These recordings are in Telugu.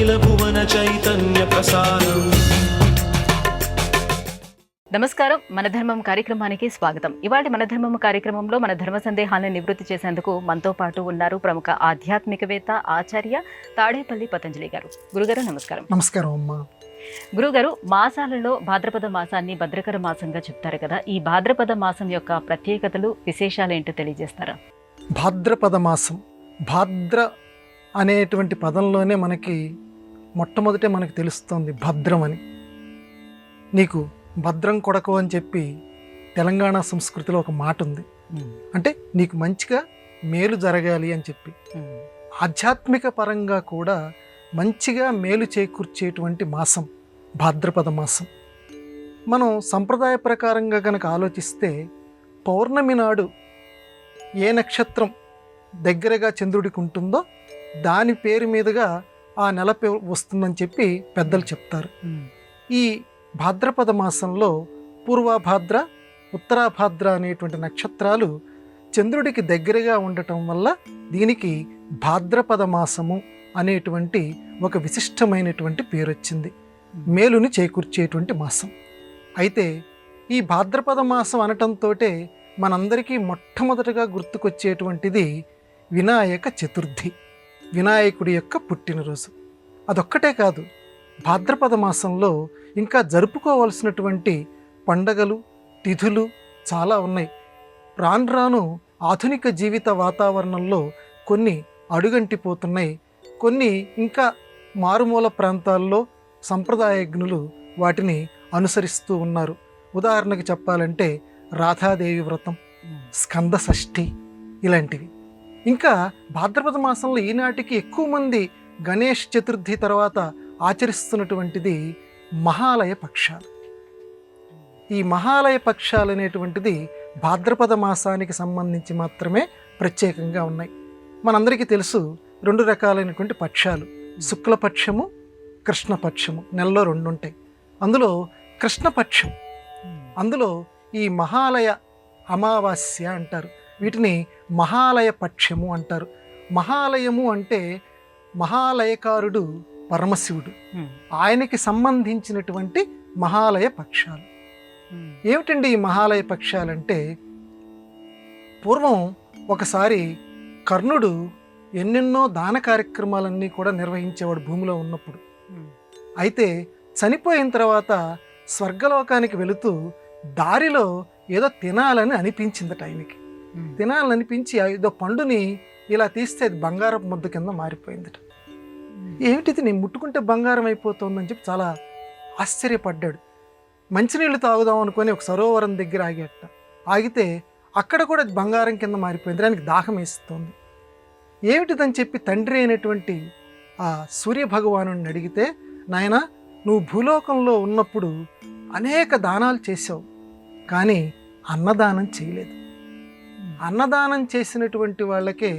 అఖిల భువన చైతన్య ప్రసారం. నమస్కారం. మన ధర్మం కార్యక్రమానికి స్వాగతం. ఇవాళ మన ధర్మం కార్యక్రమంలో మన ధర్మ సందేహాలను నివృత్తి చేసేందుకు మనతో పాటు ఉన్నారు ప్రముఖ ఆధ్యాత్మికవేత్త ఆచార్య తాడేపల్లి పతంజలి గారు. గురుగారు నమస్కారం. నమస్కారం అమ్మా. గురుగారు, మాసాలలో భాద్రపద మాసాన్ని భద్రకర మాసంగా చెప్తారు కదా, ఈ భాద్రపద మాసం యొక్క ప్రత్యేకతలు విశేషాలు ఏంటో తెలియజేస్తారా? భాద్రపద మాసం, భాద్ర అనేటువంటి పదంలోనే మనకి మొట్టమొదటే మనకు తెలుస్తుంది భద్రం అని. నీకు భద్రం కొడకు అని చెప్పి తెలంగాణ సంస్కృతిలో ఒక మాట ఉంది. అంటే నీకు మంచిగా మేలు జరగాలి అని చెప్పి. ఆధ్యాత్మిక పరంగా కూడా మంచిగా మేలు చేకూర్చేటువంటి మాసం భాద్రపద మాసం. మనం సంప్రదాయ ప్రకారంగా కనుక ఆలోచిస్తే పౌర్ణమి నాడు ఏ నక్షత్రం దగ్గరగా చంద్రుడికి ఉంటుందో దాని పేరు మీదుగా ఆ నెల వస్తుందని చెప్పి పెద్దలు చెప్తారు. ఈ భాద్రపద మాసంలో పూర్వభాద్ర, ఉత్తరాభాద్ర అనేటువంటి నక్షత్రాలు చంద్రుడికి దగ్గరగా ఉండటం వల్ల దీనికి భాద్రపద మాసము అనేటువంటి ఒక విశిష్టమైనటువంటి పేరు వచ్చింది. మేలుని చేకూర్చేటువంటి మాసం. అయితే ఈ భాద్రపద మాసం అనటంతో మనందరికీ మొట్టమొదటగా గుర్తుకొచ్చేటువంటిది వినాయక చతుర్థి, వినాయకుడి యొక్క పుట్టినరోజు. అదొక్కటే కాదు, భాద్రపద మాసంలో ఇంకా జరుపుకోవాల్సినటువంటి పండగలు, తిథులు చాలా ఉన్నాయి. రాను రాను ఆధునిక జీవిత వాతావరణంలో కొన్ని అడుగంటిపోతున్నాయి. కొన్ని ఇంకా మారుమూల ప్రాంతాల్లో సంప్రదాయజ్ఞులు వాటిని అనుసరిస్తూ ఉన్నారు. ఉదాహరణకు చెప్పాలంటే రాధాదేవి వ్రతం, స్కంద షష్ఠి ఇలాంటివి. ఇంకా భాద్రపద మాసంలో ఈనాటికి ఎక్కువ మంది గణేష్ చతుర్థి తర్వాత ఆచరిస్తున్నటువంటిది మహాలయ పక్షాలు. ఈ మహాలయ పక్షాలు అనేటువంటిది భాద్రపద మాసానికి సంబంధించి మాత్రమే ప్రత్యేకంగా ఉన్నాయి. మనందరికీ తెలుసు, రెండు రకాలైనటువంటి పక్షాలు, శుక్లపక్షము, కృష్ణపక్షము. నెలలో రెండు ఉంటాయి. అందులో కృష్ణపక్షం, అందులో ఈ మహాలయ అమావాస్య అంటారు. వీటిని మహాలయ పక్షము అంటారు. మహాలయము అంటే మహాలయకారుడు పరమశివుడు, ఆయనకి సంబంధించినటువంటి మహాలయ పక్షాలు. ఏమిటండి ఈ మహాలయ పక్షాలంటే, పూర్వం ఒకసారి కర్ణుడు ఎన్నెన్నో దాన కార్యక్రమాలన్నీ కూడా నిర్వహించేవాడు భూమిలో ఉన్నప్పుడు. అయితే చనిపోయిన తర్వాత స్వర్గలోకానికి వెళుతూ దారిలో ఏదో తినాలని అనిపించిందట ఆయనకి. తినాలని అనిపించి ఏదో పండుని ఇలా తీస్తే అది బంగారపు ముద్ద కింద మారిపోయిందట. ఏమిటిది, నేను ముట్టుకుంటే బంగారం అయిపోతుందని చెప్పి చాలా ఆశ్చర్యపడ్డాడు. మంచినీళ్ళు తాగుదాం అనుకొని ఒక సరోవరం దగ్గర ఆగేట. ఆగితే అక్కడ కూడా అది బంగారం కింద మారిపోయింది. ఆయనకి దాహం వేస్తుంది. ఏమిటిదని చెప్పి తండ్రి అయినటువంటి ఆ సూర్య భగవాను అడిగితే, నాయన, నువ్వు భూలోకంలో ఉన్నప్పుడు అనేక దానాలు చేసావు, కానీ అన్నదానం చేయలేదు. అన్నదానం చేసినటువంటి వాళ్ళకే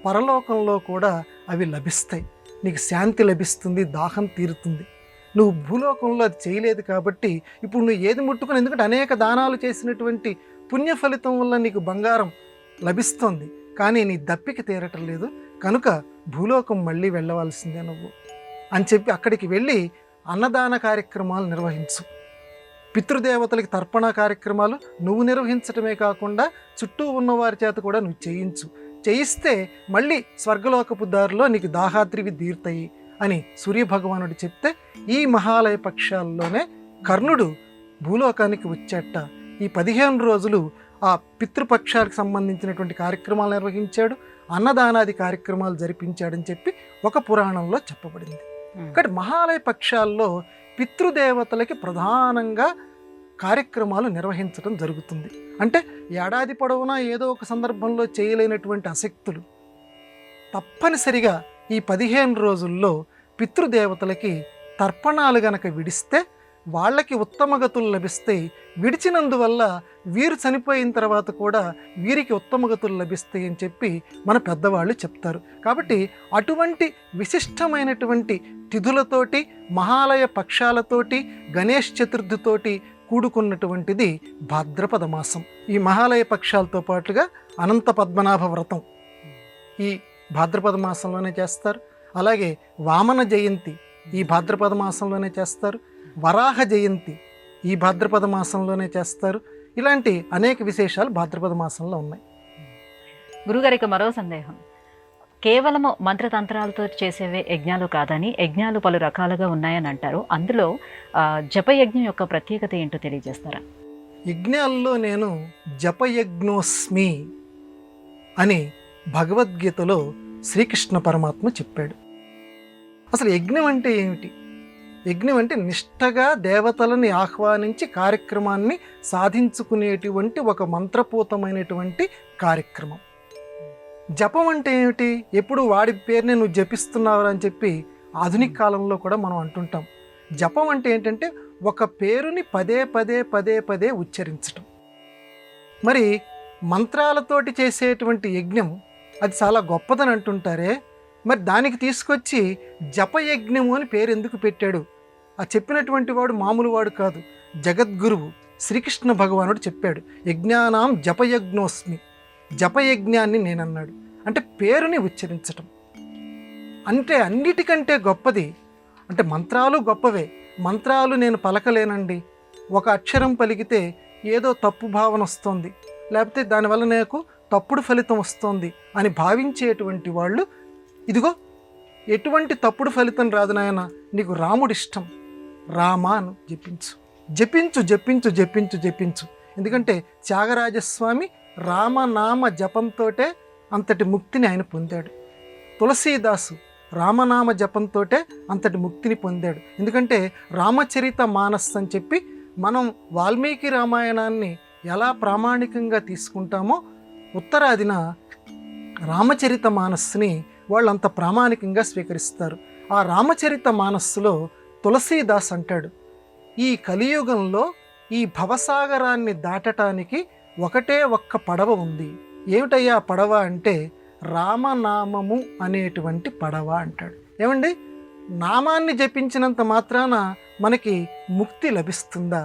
పరలోకంలో కూడా అవి లభిస్తాయి. నీకు శాంతి లభిస్తుంది, దాహం తీరుతుంది. నువ్వు భూలోకంలో అది చేయలేదు కాబట్టి ఇప్పుడు నువ్వు ఏది ముట్టుకుని, ఎందుకంటే అనేక దానాలు చేసినటువంటి పుణ్య ఫలితం వల్ల నీకు బంగారం లభిస్తుంది, కానీ నీ దప్పిక తీరటం లేదు, కనుక భూలోకం మళ్ళీ వెళ్ళవలసిందే నువ్వు అని చెప్పి అక్కడికి వెళ్ళి అన్నదాన కార్యక్రమాలు నిర్వహించు. పితృదేవతలకి తర్పణ కార్యక్రమాలు నువ్వు నిర్వహించటమే కాకుండా చుట్టూ ఉన్నవారి చేత కూడా నువ్వు చేయించు. చేయిస్తే మళ్ళీ స్వర్గలోకపు దారిలో నీకు దాహాద్రివి తీరుతాయి అని సూర్యభగవానుడు చెప్తే, ఈ మహాలయ పక్షాల్లోనే కర్ణుడు భూలోకానికి వచ్చేట. ఈ 15 రోజులు ఆ పితృపక్షాలకు సంబంధించినటువంటి కార్యక్రమాలు నిర్వహించాడు, అన్నదానాది కార్యక్రమాలు జరిపించాడని చెప్పి ఒక పురాణంలో చెప్పబడింది. కాబట్టి మహాలయ పక్షాల్లో పితృదేవతలకి ప్రధానంగా కార్యక్రమాలు నిర్వహించడం జరుగుతుంది. అంటే ఏడాది పొడవునా ఏదో ఒక సందర్భంలో చేయలేనటువంటి అశక్తులు తప్పనిసరిగా ఈ 15 రోజుల్లో పితృదేవతలకి తర్పణాలు గనక విడిస్తే వాళ్ళకి ఉత్తమగతులు లభిస్తాయి. విడిచినందువల్ల వీరు చనిపోయిన తర్వాత కూడా వీరికి ఉత్తమగతులు లభిస్తాయి అని చెప్పి మన పెద్దవాళ్ళు చెప్తారు. కాబట్టి అటువంటి విశిష్టమైనటువంటి తిథులతోటి, మహాలయ పక్షాలతోటి, గణేష్ చతుర్థితోటి కూడుకున్నటువంటిది భాద్రపద మాసం. ఈ మహాలయ పక్షాలతో పాటుగా అనంత పద్మనాభ వ్రతం ఈ భాద్రపద మాసంలోనే చేస్తారు. అలాగే వామన జయంతి, ఈ భాద్రపద మాసంలోనే చేస్తారు. వరాహ జయంతి ఈ భాద్రపద మాసంలోనే చేస్తారు. ఇలాంటి అనేక విశేషాలు భాద్రపద మాసంలో ఉన్నాయి. గురుగారికి మరో సందేహం, కేవలము మంత్రతంత్రాలతో చేసేవే యజ్ఞాలు కాదని యజ్ఞాలు పలు రకాలుగా ఉన్నాయని అంటారు. అందులో జపయజ్ఞం యొక్క ప్రత్యేకత ఏంటో తెలియజేస్తారా? యజ్ఞాల్లో నేను జపయజ్ఞోస్మి అని భగవద్గీతలో శ్రీకృష్ణ పరమాత్మ చెప్పాడు. అసలు యజ్ఞం అంటే ఏమిటి? యజ్ఞం అంటే నిష్ఠగా దేవతలని ఆహ్వానించి కార్యక్రమాన్ని సాధించుకునేటువంటి ఒక మంత్రపూతమైనటువంటి కార్యక్రమం. జపం అంటే ఏమిటి? ఎప్పుడు వాడి పేరుని నువ్వు జపిస్తున్నావు అని చెప్పి ఆధునిక కాలంలో కూడా మనం అంటుంటాం. జపం అంటే ఏంటంటే ఒక పేరుని పదే పదే పదే పదే ఉచ్చరించటం. మరి మంత్రాలతోటి చేసేటువంటి యజ్ఞం అది చాలా గొప్పదని అంటుంటారే, మరి దానికి తీసుకొచ్చి జపయజ్ఞము అని పేరు ఎందుకు పెట్టాడు? ఆ చెప్పినటువంటి వాడు మామూలు వాడు కాదు, జగద్గురువు శ్రీకృష్ణ భగవానుడు చెప్పాడు. యజ్ఞానాం జపయజ్ఞోస్మి, జపయజ్ఞాన్ని నేనన్నాడు. అంటే పేరుని ఉచ్చరించటం అంటే అన్నిటికంటే గొప్పది. అంటే మంత్రాలు గొప్పవే, మంత్రాలు నేను పలకలేనండి, ఒక అక్షరం పలికితే ఏదో తప్పు భావన వస్తుంది, లేకపోతే దానివల్ల నాకు తప్పుడు ఫలితం వస్తుంది అని భావించేటువంటి వాళ్ళు, ఇదిగో ఎటువంటి తప్పుడు ఫలితం రాదు నాయన, నీకు రాముడిష్టం, రామాను జపించు జపించు జపించు జపించు జపించు. ఎందుకంటే త్యాగరాజస్వామి రామనామ జపంతోటే అంతటి ముక్తిని ఆయన పొందాడు. తులసీదాసు రామనామ జపంతోటే అంతటి ముక్తిని పొందాడు. ఎందుకంటే రామచరిత మానస్ అని చెప్పి మనం వాల్మీకి రామాయణాన్ని ఎలా ప్రామాణికంగా తీసుకుంటామో ఉత్తరాదిన రామచరిత మానస్ని వాళ్ళు అంత ప్రామాణికంగా స్వీకరిస్తారు. ఆ రామచరిత మానస్సులో తులసీదాస్ అంటాడు, ఈ కలియుగంలో ఈ భవసాగరాన్ని దాటటానికి ఒకటే ఒక్క పడవ ఉంది. ఏమిటయ్యా పడవ అంటే రామనామము అనేటువంటి పడవ అంటాడు. ఏమండి, నామాన్ని జపించినంత మాత్రాన మనకి ముక్తి లభిస్తుందా?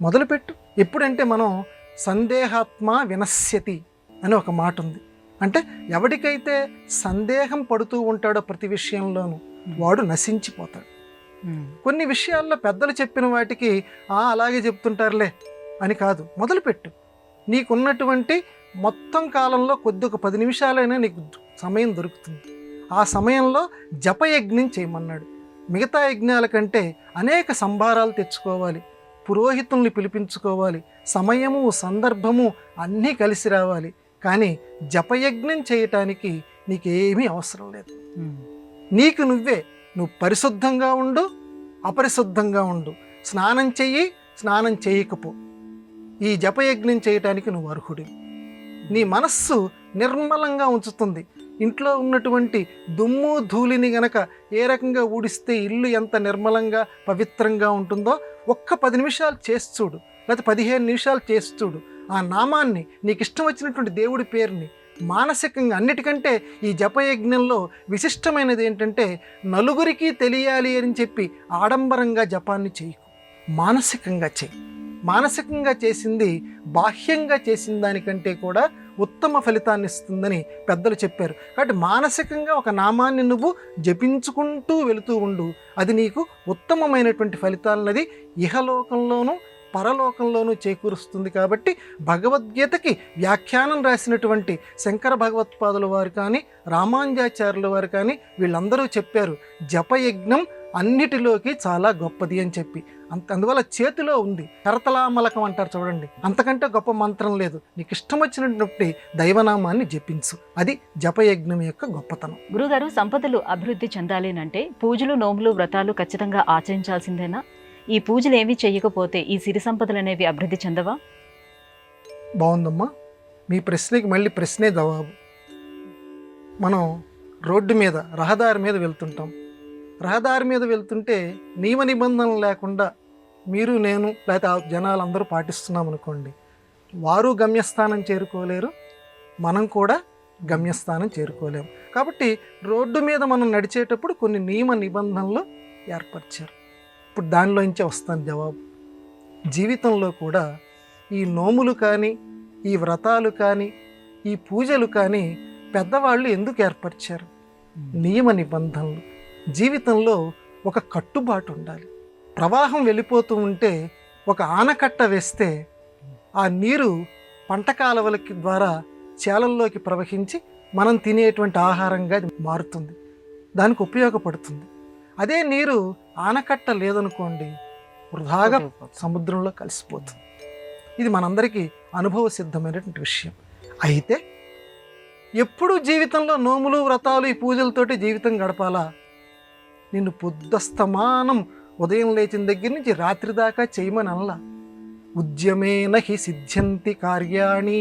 మొదలుపెట్టు. ఎప్పుడంటే మనం సందేహాత్మ వినశ్యతి అని ఒక మాట ఉంది. అంటే ఎవడికైతే సందేహం పడుతూ ఉంటాడో ప్రతి విషయంలోనూ వాడు నశించిపోతాడు. కొన్ని విషయాల్లో పెద్దలు చెప్పిన వాటికి అలాగే చెప్తుంటారులే అని కాదు, మొదలుపెట్టు. నీకున్నటువంటి మొత్తం కాలంలో ఒక 10 నిమిషాలైనా నీకు సమయం దొరుకుతుంది. ఆ సమయంలో జపయజ్ఞం చేయమన్నాడు. మిగతా యజ్ఞాల కంటే అనేక సంభారాలు తెచ్చుకోవాలి, పురోహితుల్ని పిలిపించుకోవాలి, సమయము సందర్భము అన్నీ కలిసి రావాలి. కానీ జపయజ్ఞం చేయటానికి నీకేమీ అవసరం లేదు. నీకు నువ్వు పరిశుద్ధంగా ఉండు, అపరిశుద్ధంగా ఉండు, స్నానం చెయ్యి, స్నానం చేయకపో, ఈ జపయజ్ఞం చేయటానికి నువ్వు అర్హుడివి. నీ మనస్సు నిర్మలంగా ఉంచుతుంది. ఇంట్లో ఉన్నటువంటి దుమ్ము ధూళిని గనక ఏ రకంగా ఊడిస్తే ఇల్లు ఎంత నిర్మలంగా పవిత్రంగా ఉంటుందో ఒక్క 10 నిమిషాలు చేసి చూడు, లేకపోతే 15 నిమిషాలు చేసి చూడు. ఆ నామాన్ని, నీకు ఇష్టం వచ్చినటువంటి దేవుడి పేరుని మానసికంగా, అన్నిటికంటే ఈ జపయజ్ఞంలో విశిష్టమైనది ఏంటంటే నలుగురికి తెలియాలి అని చెప్పి ఆడంబరంగా జపాన్ని చేయకు, మానసికంగా చెయ్యి. మానసికంగా చేసింది బాహ్యంగా చేసిన దానికంటే కూడా ఉత్తమ ఫలితాన్ని ఇస్తుందని పెద్దలు చెప్పారు. కాబట్టి మానసికంగా ఒక నామాన్ని నువ్వు జపించుకుంటూ వెళుతూ ఉండు, అది నీకు ఉత్తమమైనటువంటి ఫలితాలన్నది ఇహలోకంలోనూ పరలోకంలోనూ చేకూరుస్తుంది. కాబట్టి భగవద్గీతకి వ్యాఖ్యానం రాసినటువంటి శంకర భగవత్పాదుల వారు కానీ, రామానుజాచార్యుల వారు కానీ వీళ్ళందరూ చెప్పారు జపయజ్ఞం అన్నిటిలోకి చాలా గొప్పది అని చెప్పి. అందువల్ల చేతిలో ఉంది, కరతలామలకం అంటారు చూడండి, అంతకంటే గొప్ప మంత్రం లేదు. నీకు ఇష్టం వచ్చినటువంటి దైవనామాన్ని జపించు, అది జపయజ్ఞం యొక్క గొప్పతనం. గురుగారు, సంపదలు అభివృద్ధి చెందాలి అంటే పూజలు, నోములు, వ్రతాలు ఖచ్చితంగా ఆచరించాల్సిందేనా? ఈ పూజలు ఏమీ చేయకపోతే ఈ సిరి సంపదలు అనేవి అభివృద్ధి చెందవా? బాగుందమ్మా, మీ ప్రశ్నకి మళ్ళీ ప్రశ్నే జవాబు. మనం రోడ్డు మీద, రహదారి మీద వెళ్తుంటాం. రహదారి మీద వెళ్తుంటే నియమ నిబంధనలు లేకుండా మీరు, నేను, లేకపోతే జనాలు అందరూ పాటిస్తున్నాం అనుకోండి, వారు గమ్యస్థానం చేరుకోలేరు, మనం కూడా గమ్యస్థానం చేరుకోలేము. కాబట్టి రోడ్డు మీద మనం నడిచేటప్పుడు కొన్ని నియమ నిబంధనలు ఏర్పరిచారు. ఇప్పుడు దానిలోంచే వస్తాను జవాబు. జీవితంలో కూడా ఈ నోములు కానీ, ఈ వ్రతాలు కానీ, ఈ పూజలు కానీ పెద్దవాళ్ళు ఎందుకు ఏర్పరిచారు? నియమ నిబంధనలు. జీవితంలో ఒక కట్టుబాటు ఉండాలి. ప్రవాహం వెళ్ళిపోతూ ఉంటే ఒక ఆనకట్ట వేస్తే ఆ నీరు పంట కాలువలకి ద్వారా చేలల్లోకి ప్రవహించి మనం తినేటువంటి ఆహారంగా అది మారుతుంది, దానికి ఉపయోగపడుతుంది. అదే నీరు ఆనకట్ట లేదనుకోండి, వృధాగా సముద్రంలో కలిసిపోతుంది. ఇది మనందరికీ అనుభవ సిద్ధమైనటువంటి విషయం. అయితే ఎప్పుడూ జీవితంలో నోములు వ్రతాలు ఈ పూజలతోటి జీవితం గడపాలా? నిన్ను పొద్దస్తమానం ఉదయం లేచిన దగ్గర నుంచి రాత్రి దాకా చేయమని అనలా. ఉద్యమేన హి సిద్ధ్యంతి కార్యాణి,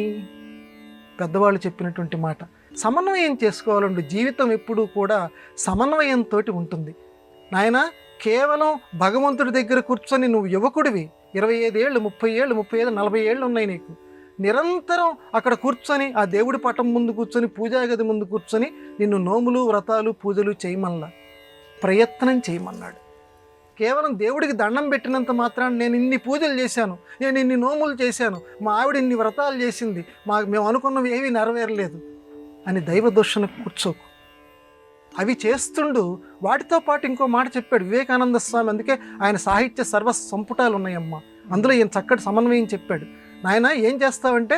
పెద్దవాళ్ళు చెప్పినటువంటి మాట. సమన్వయం చేసుకోవాలండి. జీవితం ఎప్పుడూ కూడా సమన్వయంతో ఉంటుంది. నాయన, కేవలం భగవంతుడి దగ్గర కూర్చొని నువ్వు యువకుడివి, 25 ఏళ్ళు 30 ఏళ్ళు 35 40 ఏళ్ళు ఉన్నాయి నీకు, నిరంతరం అక్కడ కూర్చొని ఆ దేవుడి పటం ముందు కూర్చొని పూజా గది ముందు కూర్చొని నిన్ను నోములు వ్రతాలు పూజలు చేయమల్లా, ప్రయత్నం చేయమన్నాడు. కేవలం దేవుడికి దండం పెట్టినంత మాత్రాన్ని నేను ఇన్ని పూజలు చేశాను, నేను ఇన్ని నోములు చేశాను, మా ఆవిడ ఇన్ని వ్రతాలు చేసింది, మేము అనుకున్నవి ఏమీ నెరవేరలేదు అని దైవదోషణ కూర్చోకు. అవి చేస్తుండు వాటితో పాటు ఇంకో మాట చెప్పాడు వివేకానంద స్వామి. అందుకే ఆయన సాహిత్య సర్వ సంపుటాలు ఉన్నాయమ్మా, అందులో ఈయన చక్కటి సమన్వయం చెప్పాడు. నాయన ఏం చేస్తావంటే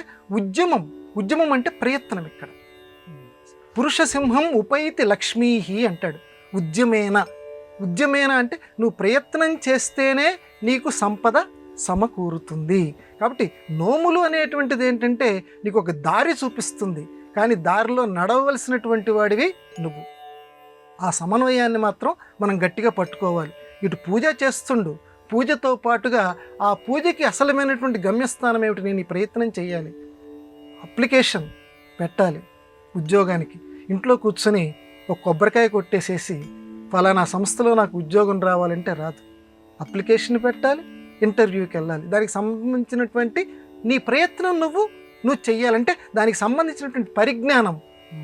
ఉద్యమం అంటే ప్రయత్నం. ఇక్కడ పురుష సింహం ఉపైతి లక్ష్మీహి అంటాడు. ఉద్యమేన అంటే నువ్వు ప్రయత్నం చేస్తేనే నీకు సంపద సమకూరుతుంది. కాబట్టి నోములు అనేటువంటిది ఏంటంటే నీకు ఒక దారి చూపిస్తుంది, కానీ దారిలో నడవలసినటువంటి వాడివి నువ్వు. ఆ సమన్వయాన్ని మాత్రం మనం గట్టిగా పట్టుకోవాలి. ఇటు పూజ చేస్తుండు, పూజతో పాటుగా ఆ పూజకి అసలమైనటువంటి గమ్యస్థానం ఏమిటి, నేను ఈ ప్రయత్నం చేయాలి, అప్లికేషన్ పెట్టాలి ఉద్యోగానికి. ఇంట్లో కూర్చొని ఒక కొబ్బరికాయ కొట్టేసేసి ఫలానా సంస్థలో నాకు ఉద్యోగం రావాలంటే రాదు. అప్లికేషన్ పెట్టాలి, ఇంటర్వ్యూకి వెళ్ళాలి. దానికి సంబంధించినటువంటి నీ ప్రయత్నం నువ్వు చెయ్యాలంటే దానికి సంబంధించినటువంటి పరిజ్ఞానం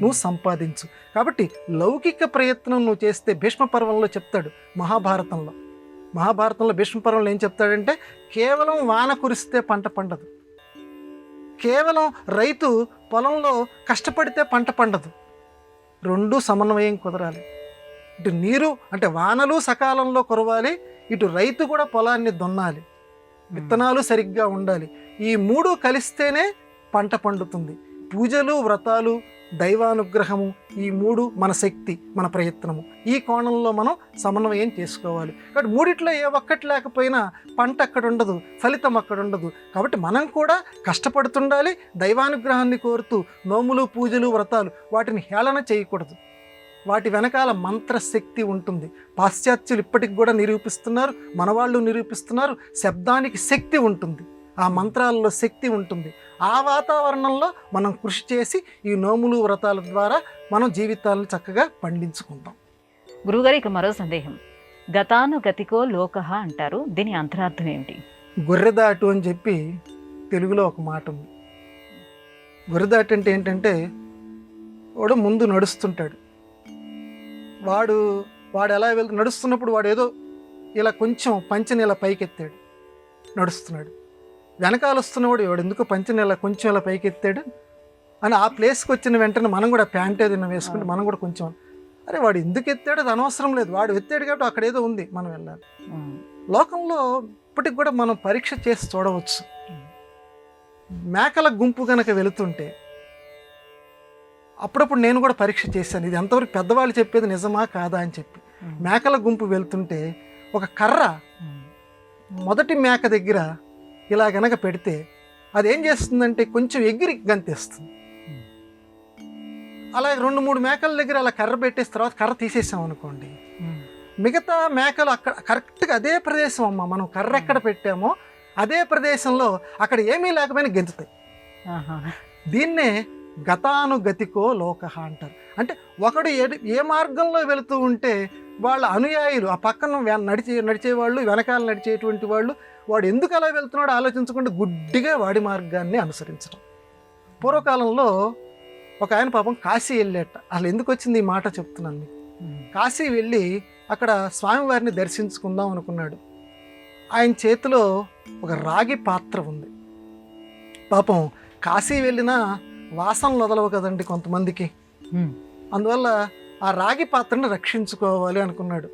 నువ్వు సంపాదించు. కాబట్టి లౌకిక ప్రయత్నం నువ్వు చేస్తే, భీష్మ పర్వంలో చెప్తాడు, మహాభారతంలో భీష్మ పర్వంలో ఏం చెప్తాడంటే, కేవలం వాన కురిస్తే పంట పండదు, కేవలం రైతు పొలంలో కష్టపడితే పంట పండదు, రెండు సమన్వయం కుదరాలి. ఇటు నీరు అంటే వానలు సకాలంలో కురవాలి, ఇటు రైతు కూడా పొలాన్ని దున్నాలి, విత్తనాలు సరిగ్గా ఉండాలి. ఈ మూడు కలిస్తేనే పంట పండుతుంది. పూజలు వ్రతాలు దైవానుగ్రహము ఈ మూడు మన శక్తి, మన ప్రయత్నము. ఈ కోణంలో మనం సమన్వయం చేసుకోవాలి. కాబట్టి మూడిట్లో ఏ ఒక్కటి లేకపోయినా పంట అక్కడ ఉండదు, ఫలితం అక్కడ ఉండదు. కాబట్టి మనం కూడా కష్టపడుతుండాలి, దైవానుగ్రహాన్ని కోరుతూ నోములు పూజలు వ్రతాలు వాటిని హేళన చేయకూడదు. వాటి వెనకాల మంత్రశక్తి ఉంటుంది. పాశ్చాత్యులు ఇప్పటికి కూడా నిరూపిస్తున్నారు, మనవాళ్ళు నిరూపిస్తున్నారు. శబ్దానికి శక్తి ఉంటుంది, ఆ మంత్రాలలో శక్తి ఉంటుంది. ఆ వాతావరణంలో మనం కృషి చేసి ఈ నోములు వ్రతాల ద్వారా మనం జీవితాలను చక్కగా పండించుకుంటాం. గురువుగారు, ఇక మరో సందేహం. గతానుగతికో లోకః అంటారు, దీని అంతరార్థం ఏమిటి? గొర్రెదాటు అని చెప్పి తెలుగులో ఒక మాట ఉంది. గొర్రెదాటు అంటే ఏంటంటే, వాడు ముందు నడుస్తుంటాడు, వాడు ఎలా నడుస్తున్నప్పుడు వాడు ఏదో ఇలా కొంచెం పంచెని ఇలా పైకెత్తాడు, నడుస్తున్నాడు. వెనకాల వస్తున్నవాడు వాడు ఎందుకు పంచెని ఇలా కొంచెం ఇలా పైకెత్తాడు అని ఆ ప్లేస్కి వచ్చిన వెంటనే మనం కూడా ప్యాంట్ ఏదైనా వేసుకుంటే మనం కూడా కొంచెం, అరే వాడు ఎందుకు ఎత్తాడు అది అనవసరం లేదు, వాడు ఎత్తాడు కాబట్టి అక్కడ ఏదో ఉంది, మనం వెళ్ళాలి. లోకంలో ఇప్పటికి కూడా మనం పరీక్ష చేసి చూడవచ్చు. మేకల గుంపు కనుక వెళుతుంటే, అప్పుడప్పుడు నేను కూడా పరీక్ష చేశాను, ఇది ఎంతవరకు పెద్దవాళ్ళు చెప్పేది నిజమా కాదా అని చెప్పి. మేకల గుంపు వెళ్తుంటే ఒక కర్ర మొదటి మేక దగ్గర ఇలా గనక పెడితే అదేం చేస్తుందంటే కొంచెం ఎగిరి గంతేస్తుంది. అలా 2-3 మేకల దగ్గర అలా కర్ర పెట్టేసిన తర్వాత కర్ర తీసేసాం అనుకోండి, మిగతా మేకలు అక్కడ కరెక్ట్గా అదే ప్రదేశం అమ్మ, మనం కర్ర ఎక్కడ పెట్టామో అదే ప్రదేశంలో అక్కడ ఏమీ లేకపోయినా గెంతుతాయి. దీన్నే గతానుగతికో లోకః అంటారు. అంటే ఒకడు ఏ మార్గంలో వెళుతూ ఉంటే వాళ్ళ అనుయాయులు, ఆ పక్కన నడిచేవాళ్ళు, వెనకాల నడిచేటువంటి వాళ్ళు, వాడు ఎందుకు అలా వెళ్తున్నాడో ఆలోచించకుండా గుడ్డిగా వాడి మార్గాన్ని అనుసరించడం. పూర్వకాలంలో ఒక ఆయన పాపం కాశీ వెళ్ళేట. అసలు ఎందుకు వచ్చింది ఈ మాట చెప్తున్నాను మీకు. కాశీ వెళ్ళి అక్కడ స్వామివారిని దర్శించుకుందాం అనుకున్నాడు. ఆయన చేతిలో ఒక రాగి పాత్ర ఉంది. పాపం కాశీ వెళ్ళినా వాసనలు వదలవు కదండి కొంతమందికి, అందువల్ల ఆ రాగి పాత్రను రక్షించుకోవాలి అనుకున్నాడు.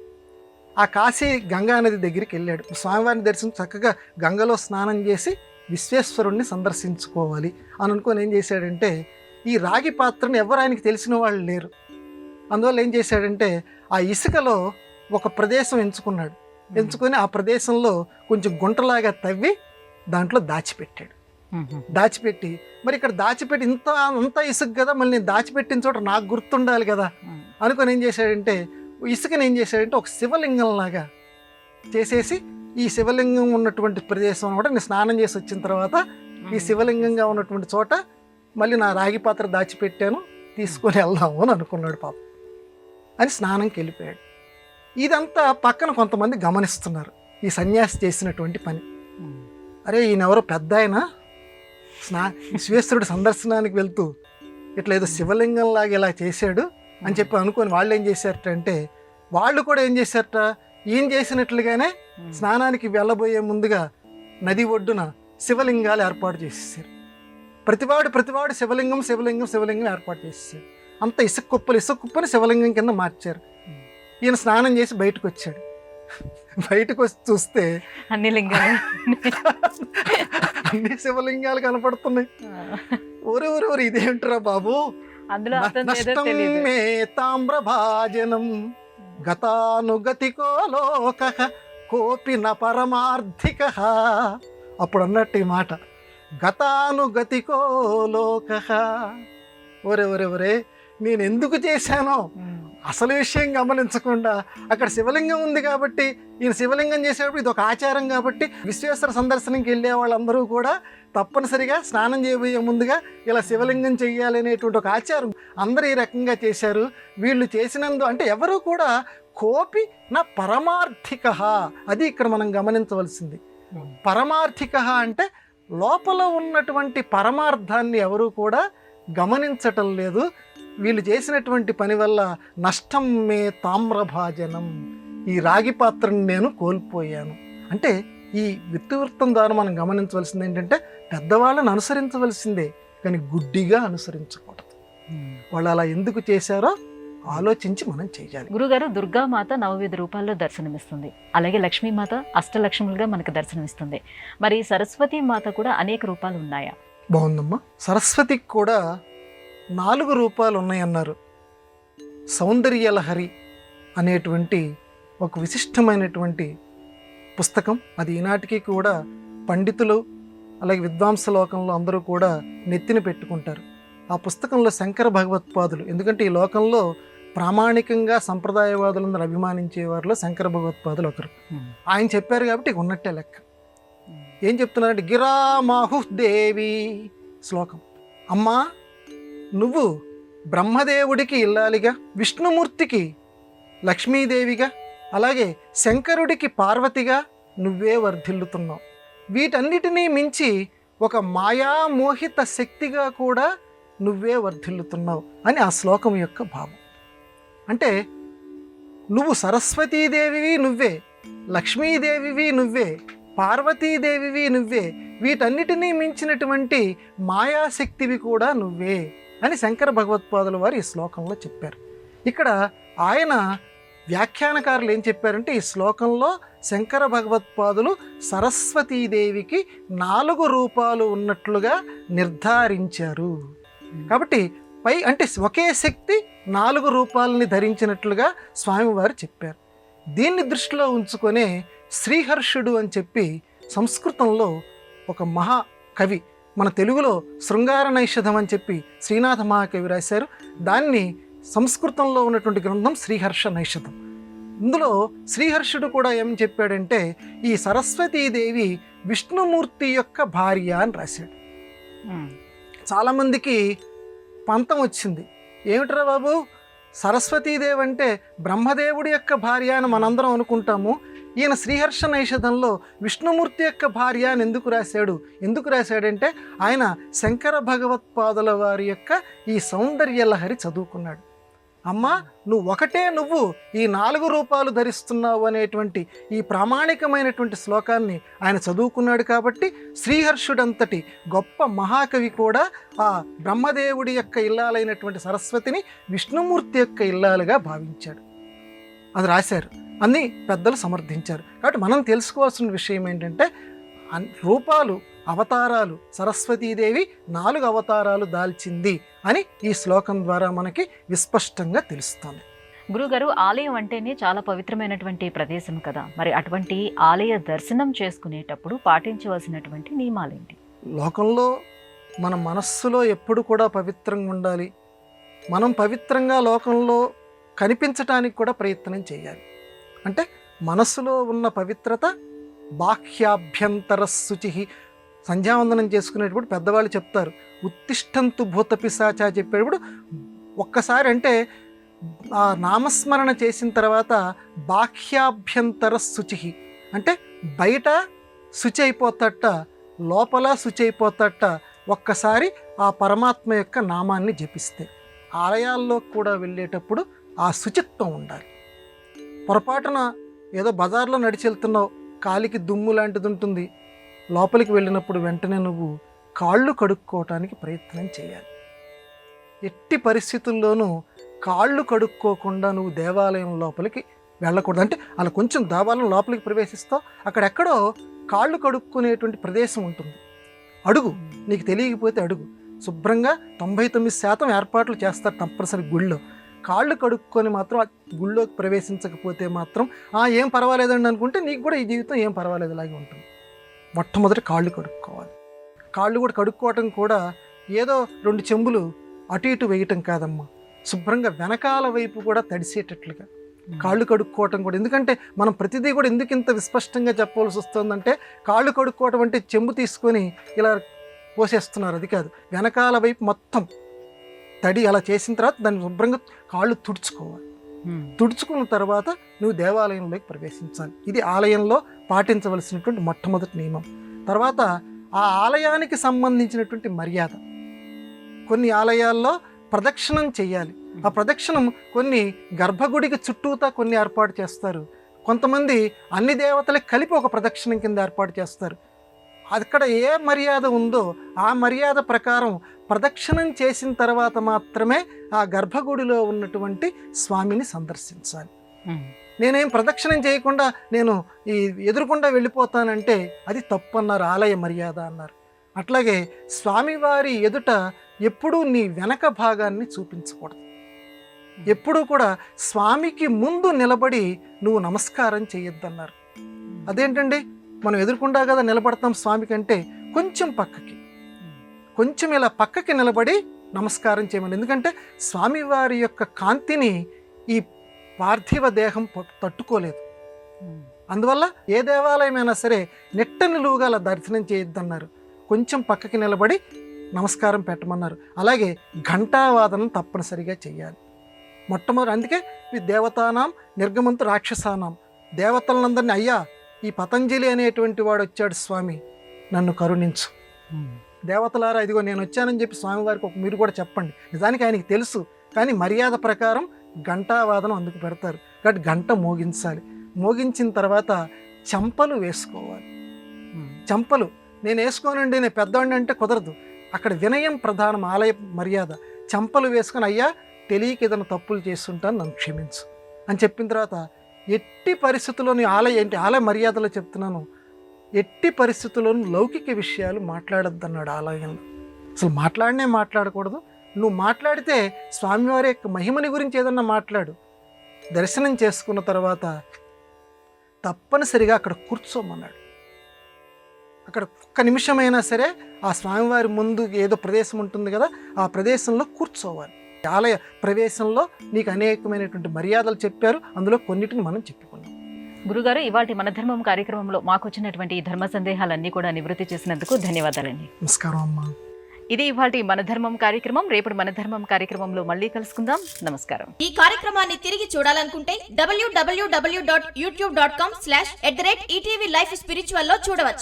ఆ కాశీ గంగా నది దగ్గరికి వెళ్ళాడు. స్వామివారిని దర్శనం చక్కగా గంగలో స్నానం చేసి విశ్వేశ్వరుణ్ణి సందర్శించుకోవాలి అని అనుకొని ఏం చేశాడంటే, ఈ రాగి పాత్రను ఎవరు ఆయనకి తెలిసిన వాళ్ళు లేరు. అందువల్ల ఏం చేశాడంటే ఆ ఇసుకలో ఒక ప్రదేశం ఎంచుకొని ఆ ప్రదేశంలో కొంచెం గుంటలాగా తవ్వి దాంట్లో దాచిపెట్టాడు. దాచిపెట్టి మరి ఇక్కడ దాచిపెట్టి అంత ఇసుక కదా, మళ్ళీ నేను దాచిపెట్టిన చోట నాకు గుర్తుండాలి కదా అనుకొని ఏం చేశాడంటే ఇసుకని ఏం చేశాడంటే ఒక శివలింగంలాగా చేసేసి ఈ శివలింగం ఉన్నటువంటి ప్రదేశం అనమాట, నేను స్నానం చేసి వచ్చిన తర్వాత ఈ శివలింగంగా ఉన్నటువంటి చోట మళ్ళీ నా రాగి పాత్ర దాచిపెట్టాను, తీసుకొని వెళ్దాము అని అనుకున్నాడు పాపం. అని స్నానంకి వెళ్ళిపోయాడు. ఇదంతా పక్కన కొంతమంది గమనిస్తున్నారు ఈ సన్యాసి చేసినటువంటి పని. అరే ఈయన ఎవరో పెద్ద ఆయన విశ్వేశ్వరుడు సందర్శనానికి వెళ్తూ ఇట్లా ఏదో శివలింగంలాగా ఇలా చేశాడు అని చెప్పి అనుకొని వాళ్ళు ఏం చేశారటంటే, వాళ్ళు కూడా ఏం చేశారట, ఈయన చేసినట్లుగానే స్నానానికి వెళ్ళబోయే ముందుగా నది ఒడ్డున శివలింగాలు ఏర్పాటు చేసేసారు. ప్రతివాడు శివలింగం ఏర్పాటు చేసేసారు. అంత ఇసుక కుప్పని శివలింగం కింద మార్చారు. ఈయన స్నానం చేసి బయటకు వచ్చాడు. బయటకు వచ్చి చూస్తే అన్ని లింగాలు అన్ని శివలింగాలు కనపడుతున్నాయి. ఊరు ఇదేంటరా బాబు, నష్టం మే తామ్రభాజనం గతానుగతికో లోక కోపి న పరమార్థిక. అప్పుడు అన్నట్టు ఈ మాట, గతానుగతికో లోక. ఒరే నేను ఎందుకు చేశానో అసలు విషయం గమనించకుండా అక్కడ శివలింగం ఉంది కాబట్టి ఈయన శివలింగం చేసేటప్పుడు ఇది ఒక ఆచారం కాబట్టి విశ్వేశ్వర సందర్శనంకి వెళ్ళే వాళ్ళందరూ కూడా తప్పనిసరిగా స్నానం చేయబోయే ముందుగా ఇలా శివలింగం చెయ్యాలనేటువంటి ఒక ఆచారం అందరూ ఈ రకంగా చేశారు. వీళ్ళు చేసినందు అంటే ఎవరు కూడా కోపి నా పరమార్థిక, అది ఇక్కడ మనం గమనించవలసింది. పరమార్థిక అంటే లోపల ఉన్నటువంటి పరమార్థాన్ని ఎవరు కూడా గమనించటం లేదు. వీళ్ళు చేసినటువంటి పని వల్ల నష్టం మే తామ్రభాజనం, ఈ రాగి పాత్రను నేను కోల్పోయాను. అంటే ఈ వృత్తివృత్తం ద్వారా మనం గమనించవలసింది ఏంటంటే, పెద్దవాళ్ళని అనుసరించవలసిందే కానీ గుడ్డిగా అనుసరించకూడదు. వాళ్ళు అలా ఎందుకు చేశారో ఆలోచించి మనం చేయాలి. గురుగారు, దుర్గామాత 9 రూపాల్లో దర్శనమిస్తుంది, అలాగే లక్ష్మీమాత అష్టలక్ష్ములుగా మనకు దర్శనమిస్తుంది. మరి సరస్వతి మాత కూడా అనేక రూపాలు ఉన్నాయా? బాగుందమ్మా. సరస్వతికి కూడా 4 రూపాలు ఉన్నాయన్నారు. సౌందర్యలహరి అనేటువంటి ఒక విశిష్టమైనటువంటి పుస్తకం, అది ఈనాటికి కూడా పండితులు అలాగే విద్వాంస లోకంలో అందరూ కూడా నెత్తిన పెట్టుకుంటారు. ఆ పుస్తకంలో శంకర భగవత్పాదులు, ఎందుకంటే ఈ లోకంలో ప్రామాణికంగా సంప్రదాయవాదులందరూ అభిమానించే వారిలో శంకర భగవత్పాదులు ఒకరు. ఆయన చెప్పారు కాబట్టి ఉన్నట్టే లెక్క. ఏం చెప్తున్నారంటే, గిరామాహు దేవి శ్లోకం. అమ్మా, నువ్వు బ్రహ్మదేవుడికి ఇల్లాలిగా, విష్ణుమూర్తికి లక్ష్మీదేవిగా, అలాగే శంకరుడికి పార్వతిగా నువ్వే వర్ధిల్లుతున్నావు. వీటన్నిటినీ మించి ఒక మాయామోహిత శక్తిగా కూడా నువ్వే వర్ధిల్లుతున్నావు అని ఆ శ్లోకం యొక్క భావం. అంటే నువ్వు సరస్వతీదేవివి నువ్వే, లక్ష్మీదేవివి నువ్వే, పార్వతీదేవివి నువ్వే, వీటన్నిటినీ మించినటువంటి మాయాశక్తివి కూడా నువ్వే అని శంకర భగవత్పాదుల వారు ఈ శ్లోకంలో చెప్పారు. ఇక్కడ ఆయన వ్యాఖ్యానకారులు ఏం చెప్పారంటే, ఈ శ్లోకంలో శంకర భగవత్పాదులు సరస్వతీదేవికి 4 రూపాలు ఉన్నట్లుగా నిర్ధారించారు. కాబట్టి అంటే ఒకే శక్తి 4 రూపాలని ధరించినట్లుగా స్వామివారు చెప్పారు. దీన్ని దృష్టిలో ఉంచుకొనే శ్రీహర్షుడు అని చెప్పి సంస్కృతంలో ఒక మహాకవి, మన తెలుగులో శృంగార నైషధం అని చెప్పి శ్రీనాథ మహాకవి రాశారు. దాన్ని సంస్కృతంలో ఉన్నటువంటి గ్రంథం శ్రీహర్ష నైషధం. ఇందులో శ్రీహర్షుడు కూడా ఏం చెప్పాడంటే, ఈ సరస్వతీదేవి విష్ణుమూర్తి యొక్క భార్య అని రాశాడు. చాలామందికి పంతం వచ్చింది, ఏమిట్రా బాబు, సరస్వతీదేవి అంటే బ్రహ్మదేవుడి యొక్క భార్య అని మనందరం అనుకుంటాము, ఈయన శ్రీహర్ష నైషధంలో విష్ణుమూర్తి యొక్క భార్య అని ఎందుకు రాశాడంటే, ఆయన శంకర భగవత్పాదుల వారి యొక్క ఈ సౌందర్యలహరి చదువుకున్నాడు. అమ్మా, నువ్వు ఈ 4 రూపాలు ధరిస్తున్నావు అనేటువంటి ఈ ప్రామాణికమైనటువంటి శ్లోకాన్ని ఆయన చదువుకున్నాడు కాబట్టి శ్రీహర్షుడంతటి గొప్ప మహాకవి కూడా ఆ బ్రహ్మదేవుడి యొక్క ఇల్లాలైనటువంటి సరస్వతిని విష్ణుమూర్తి యొక్క ఇల్లాలుగా భావించాడు. అది రాశారు, అన్ని పెద్దలు సమర్థించారు. కాబట్టి మనం తెలుసుకోవాల్సిన విషయం ఏంటంటే రూపాలు, అవతారాలు, సరస్వతీదేవి 4 అవతారాలు దాల్చింది అని ఈ శ్లోకం ద్వారా మనకి విస్పష్టంగా తెలుస్తుంది. గురుగారు, ఆలయం అంటేనే చాలా పవిత్రమైనటువంటి ప్రదేశం కదా, మరి అటువంటి ఆలయ దర్శనం చేసుకునేటప్పుడు పాటించవలసినటువంటి నియమాలేంటి? లోకంలో మన మనస్సులో ఎప్పుడు కూడా పవిత్రంగా ఉండాలి. మనం పవిత్రంగా లోకంలో కనిపించటానికి కూడా ప్రయత్నం చేయాలి. అంటే మనస్సులో ఉన్న పవిత్రత బాహ్యాభ్యంతర శుచి. సంధ్యావందనం చేసుకునేటప్పుడు పెద్దవాళ్ళు చెప్తారు, ఉత్తిష్టంతు భూత పిశాచ చెప్పేటప్పుడు ఒక్కసారి అంటే ఆ నామస్మరణ చేసిన తర్వాత బాహ్యాభ్యంతర శుచి అంటే బయట శుచి అయిపోతట, లోపల శుచి అయిపోతట. ఒక్కసారి ఆ పరమాత్మ యొక్క నామాన్ని జపిస్తే ఆలయాల్లో కూడా వెళ్ళేటప్పుడు ఆ శుచిత్వం ఉండాలి. పొరపాటున ఏదో బజార్లో నడిచి వెళ్తున్నావు, కాలికి దుమ్ము లాంటిది ఉంటుంది, లోపలికి వెళ్ళినప్పుడు వెంటనే నువ్వు కాళ్ళు కడుక్కోవటానికి ప్రయత్నం చేయాలి. ఎట్టి పరిస్థితుల్లోనూ కాళ్ళు కడుక్కోకుండా నువ్వు దేవాలయం లోపలికి వెళ్ళకూడదు. అంటే అలా కొంచెం దేవాలయం లోపలికి ప్రవేశిస్తావు, అక్కడెక్కడో కాళ్ళు కడుక్కునేటువంటి ప్రదేశం ఉంటుంది. అడుగు, నీకు తెలియకపోతే అడుగు. శుభ్రంగా 99% ఏర్పాట్లు చేస్తారు తప్పనిసరి గుళ్ళో. కాళ్ళు కడుక్కొని మాత్రం ఆ గుళ్ళోకి ప్రవేశించకపోతే మాత్రం ఏం పర్వాలేదండి అనుకుంటే నీకు కూడా ఈ జీవితం ఏం పర్వాలేదు ఇలాగే ఉంటుంది. మొట్టమొదటి కాళ్ళు కడుక్కోవాలి. కాళ్ళు కూడా కడుక్కోవటం కూడా ఏదో 2 చెంబులు అటు ఇటు వేయటం కాదమ్మా, శుభ్రంగా వెనకాల వైపు కూడా తడిసేటట్లుగా కాళ్ళు కడుక్కోవటం కూడా. ఎందుకంటే మనం ప్రతిదీ కూడా ఎందుకు ఇంత విస్పష్టంగా చెప్పవలసి వస్తుందంటే, కాళ్ళు కడుక్కోవటం అంటే చెంబు తీసుకొని ఇలా పోసేస్తున్నారు, అది కాదు. వెనకాల వైపు మొత్తం తడి అలా చేసిన తర్వాత దాన్ని శుభ్రంగా కాళ్ళు తుడుచుకోవాలి. తుడుచుకున్న తర్వాత నువ్వు దేవాలయంలోకి ప్రవేశించాలి. ఇది ఆలయంలో పాటించవలసినటువంటి మొట్టమొదటి నియమం. తర్వాత ఆ ఆలయానికి సంబంధించినటువంటి మర్యాద. కొన్ని ఆలయాల్లో ప్రదక్షిణం చేయాలి. ఆ ప్రదక్షిణం కొన్ని గర్భగుడికి చుట్టూతా కొన్ని ఏర్పాటు చేస్తారు. కొంతమంది అన్ని దేవతలకు కలిపి ఒక ప్రదక్షిణం కింద ఏర్పాటు చేస్తారు. అక్కడ ఏ మర్యాద ఉందో ఆ మర్యాద ప్రకారం ప్రదక్షిణం చేసిన తర్వాత మాత్రమే ఆ గర్భగుడిలో ఉన్నటువంటి స్వామిని సందర్శించాలి. నేనేం ప్రదక్షిణం చేయకుండా నేను ఈ ఎదురుకుండా వెళ్ళిపోతానంటే అది తప్పు అన్నారు, ఆలయ మర్యాద అన్నారు. అట్లాగే స్వామివారి ఎదుట ఎప్పుడూ నీ వెనక భాగాన్ని చూపించకూడదు. ఎప్పుడూ కూడా స్వామికి ముందు నిలబడి నువ్వు నమస్కారం చేయొద్దన్నారు. అదేంటండి, మనం ఎదురుకుండా కదా నిలబడతాం స్వామి కంటే, కొంచెం పక్కకి, కొంచెం ఇలా పక్కకి నిలబడి నమస్కారం చేయమని. ఎందుకంటే స్వామివారి యొక్క కాంతిని ఈ పార్థివ దేహం తట్టుకోలేదు. అందువల్ల ఏ దేవాలయమైనా సరే నెట్ట నిలువుగా అలా దర్శనం చేయొద్దన్నారు. కొంచెం పక్కకి నిలబడి నమస్కారం పెట్టమన్నారు. అలాగే ఘంటావాదనం తప్పనిసరిగా చేయాలి మొట్టమొదటి. అందుకే ఈ దేవతానాం నిర్గమంతు రాక్షసానాం, దేవతలందరినీ అయ్యా ఈ పతంజలి అనేటువంటి వాడు వచ్చాడు స్వామి, నన్ను కరుణించు. దేవతలారా ఇదిగో నేను వచ్చానని చెప్పి స్వామివారికి మీరు కూడా చెప్పండి. నిజానికి ఆయనకి తెలుసు, కానీ మర్యాద ప్రకారం ఘంటావాదనం అందుకు పెడతారు. కాబట్టి గంట మోగించాలి. మోగించిన తర్వాత చెంపలు వేసుకోవాలి. చెంపలు నేను వేసుకోనండి, నేను పెద్దవాడిని అంటే కుదరదు. అక్కడ వినయం ప్రధానం, ఆలయ మర్యాద. చెంపలు వేసుకొని అయ్యా తెలియక ఏదైనా తప్పులు చేస్తుంటాను, నన్ను క్షమించు అని చెప్పిన తర్వాత ఎట్టి పరిస్థితుల్లోని ఆలయ మర్యాదలో చెప్తున్నాను, ఎట్టి పరిస్థితుల్లోనూ లౌకిక విషయాలు మాట్లాడొద్దు అన్నాడు ఆలయంలో. అసలు మాట్లాడకూడదు. నువ్వు మాట్లాడితే స్వామివారి యొక్క మహిమని గురించి ఏదన్నా మాట్లాడు. దర్శనం చేసుకున్న తర్వాత తప్పనిసరిగా అక్కడ కూర్చోమన్నాడు. అక్కడ ఒక్క నిమిషమైనా సరే ఆ స్వామివారి ముందు ఏదో ప్రదేశం ఉంటుంది కదా, ఆ ప్రదేశంలో కూర్చోవాలి. ఆలయ ప్రవేశంలో నీకు అనేకమైనటువంటి మర్యాదలు చెప్పారు, అందులో కొన్నిటిని మనం చెప్పుకున్నాం. గురుగారు, ఇవాటి మన ధర్మం కార్యక్రమంలో మాకు వచ్చినటువంటి ఈ ధర్మ సందేహాలన్నీ కూడా నివృత్తి చేసినందుకు ధన్యవాదాలండి. నమస్కారం అమ్మా. ఇది ఇవాటి మన ధర్మం కార్యక్రమం. రేపటి మన ధర్మం కార్యక్రమంలో మళ్ళీ కలుసుకుందాం. నమస్కారం. ఈ కార్యక్రమాన్ని తిరిగి చూడాలనుకుంటే www.youtube.com/ETV Life Spiritual లో చూడవచ్చు.